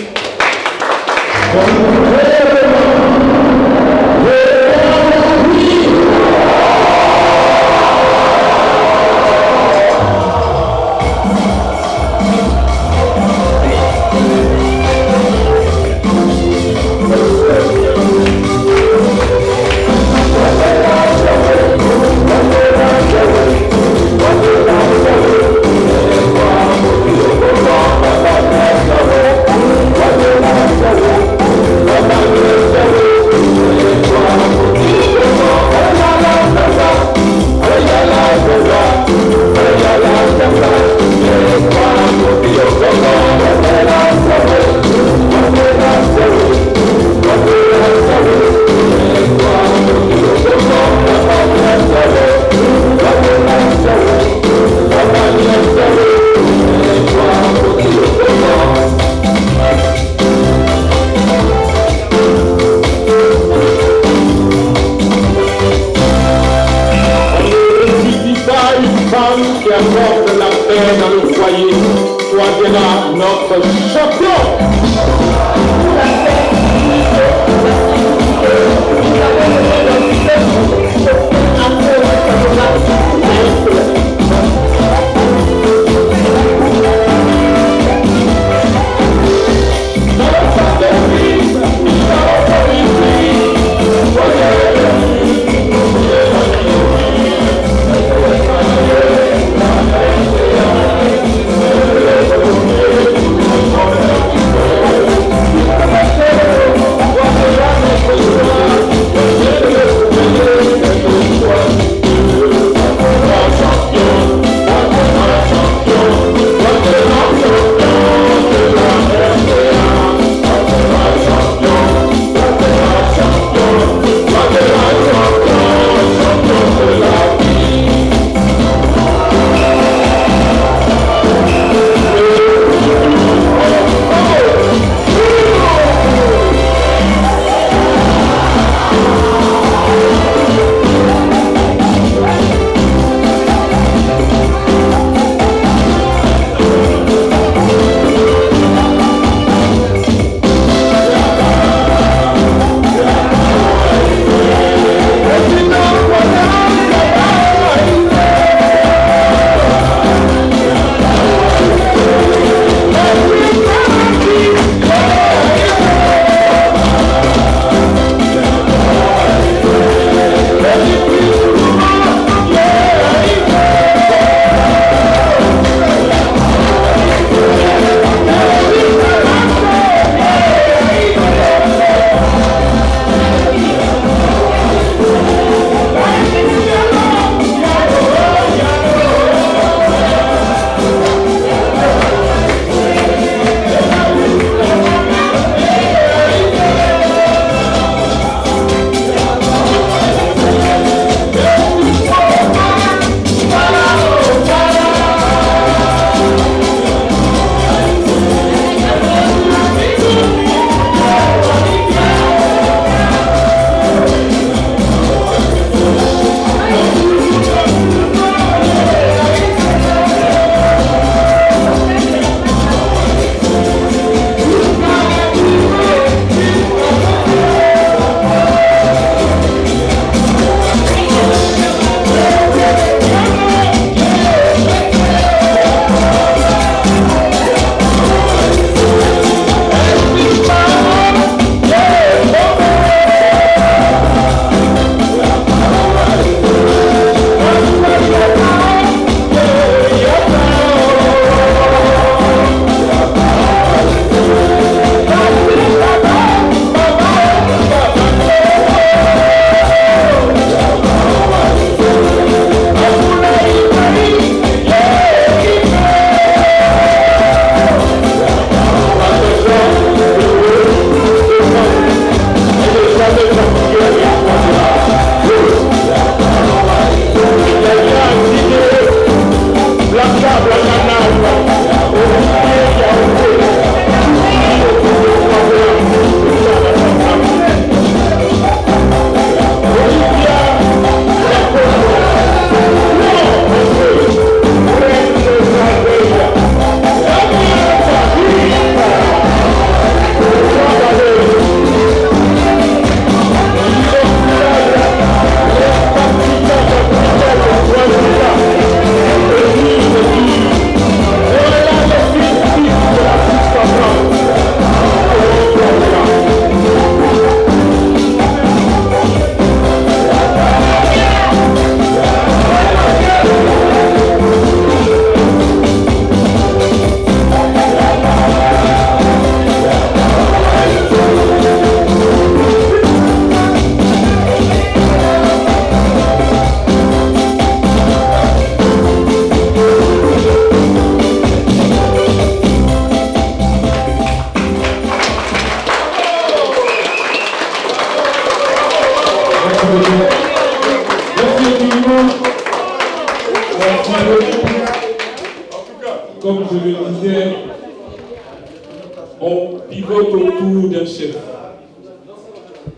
S2: vote autour d'un chef.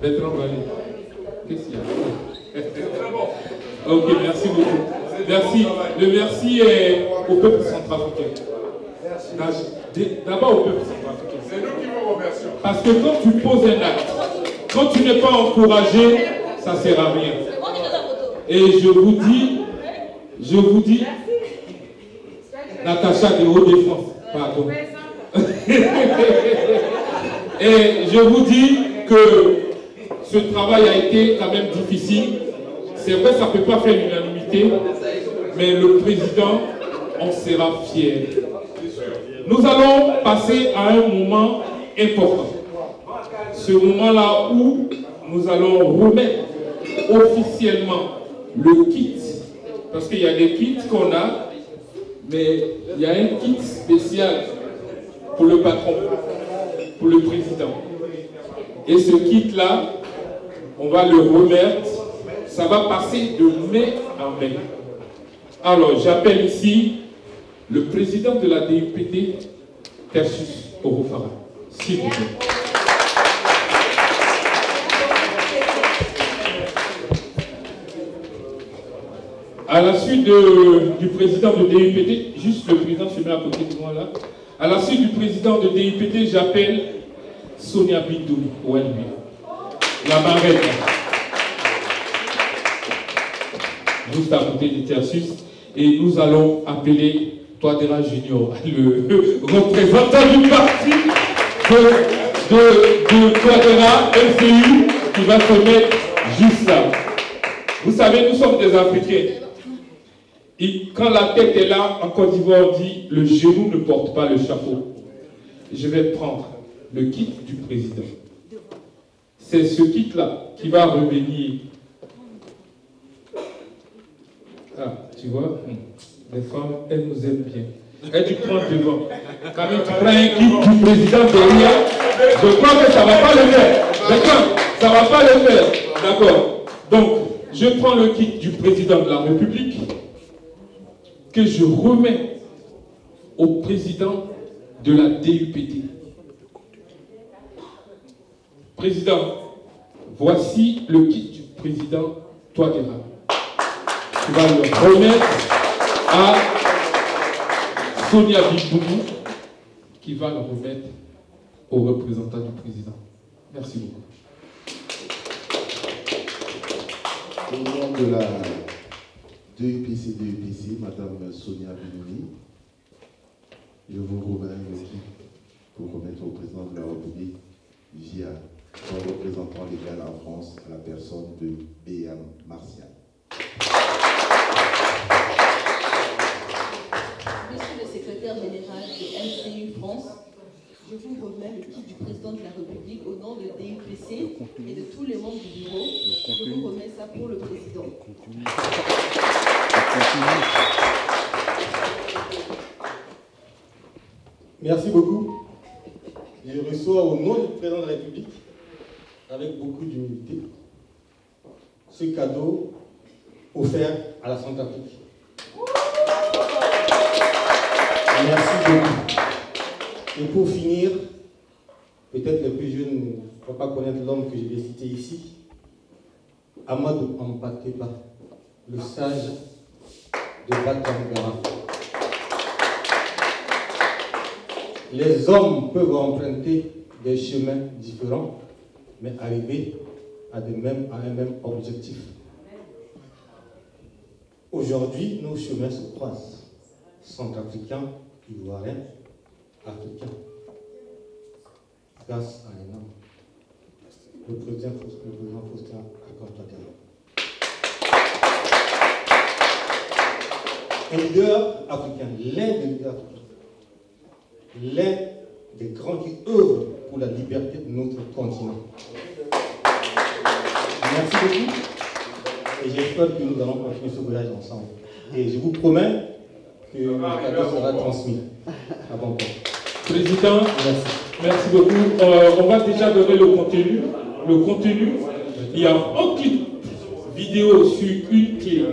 S2: Bertrand Vallée. Qu'est-ce qu'il y a? Ok, merci beaucoup. Merci. Le merci est au peuple centrafricain. D'abord au peuple centrafricain. C'est nous qui vous remercions. Parce que quand tu poses un acte, quand tu n'es pas encouragé, ça ne sert à rien. Et je vous dis, Natacha de Haut-Défense, pardon. Et je vous dis que ce travail a été quand même difficile. C'est vrai, ça ne peut pas faire l'unanimité, mais le président en sera fier. Nous allons passer à un moment important. Ce moment-là où nous allons remettre officiellement le kit. Parce qu'il y a des kits qu'on a, mais il y a un kit spécial pour le patron, pour le président. Et ce kit-là, on va le remettre. Ça va passer de mai en mai. Alors, j'appelle ici le président de la DUPT, Tertius Orofara. S'il vous plaît. À la suite du président de DUPT, juste le président se met à côté de moi là. À la suite du président de DUPT, j'appelle Sonia Bindou, la marraine. Juste à côté de Tertius. Et nous allons appeler Touadéra Junior, le représentant du parti de Touadéra MCU, qui va se mettre juste là. Vous savez, nous sommes des Africains. Et quand la tête est là, en Côte d'Ivoire, on dit le genou ne porte pas le chapeau. Je vais prendre le kit du président. C'est ce kit-là qui va revenir. Ah, tu vois, les femmes, elles nous aiment bien. Et tu prends devant. Quand même, tu prends un kit du président derrière, je crois que ça ne va pas le faire. D'accord? Ça ne va pas le faire. D'accord. Donc, je prends le kit du président de la République que je remets au président de la DUPT. Président, voici le kit du président Touadéra. Tu vas le remettre à Sonia Bindou, qui va le remettre au représentant du président. Merci beaucoup.
S10: Au nom de la DUPC, Madame Sonia Bindou, je vous remets le kit pour remettre au président de la République via son représentant légal en France, à la personne de B.M. Martial.
S11: Monsieur le secrétaire général de MCU France, je vous remets le kit du président de la République au nom de DUPC et de tous les membres du bureau. Je vous remets ça pour le président.
S5: Merci beaucoup. Je reçois au nom du président de la République, avec beaucoup d'humilité, ce cadeau offert à la Centrafrique. Merci beaucoup. Et pour finir, peut-être les plus jeunes ne vont pas connaître l'homme que je vais citer ici, Amadou Ampateba, le sage de Batangara. Les hommes peuvent emprunter des chemins différents, mais arriver à un même objectif. Aujourd'hui, nos chemins se croisent, centrafricains, ivoiriens, africains, grâce à un homme, le président Faustin Touadéra. Un leader africain, l'un des leaders africains, l'un des grands qui œuvrent pour la liberté de notre continent. Merci beaucoup. Et j'espère que nous allons continuer ce voyage ensemble. Et je vous promets que le cadeau sera transmis à bon port.
S2: Président, merci beaucoup. On va déjà donner le contenu. Le contenu, il y a aucune vidéo sur une clé.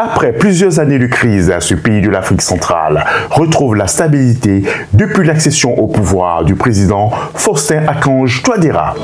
S4: Après plusieurs années de crise, ce pays de l'Afrique centrale retrouve la stabilité depuis l'accession au pouvoir du président Faustin-Archange Touadéra.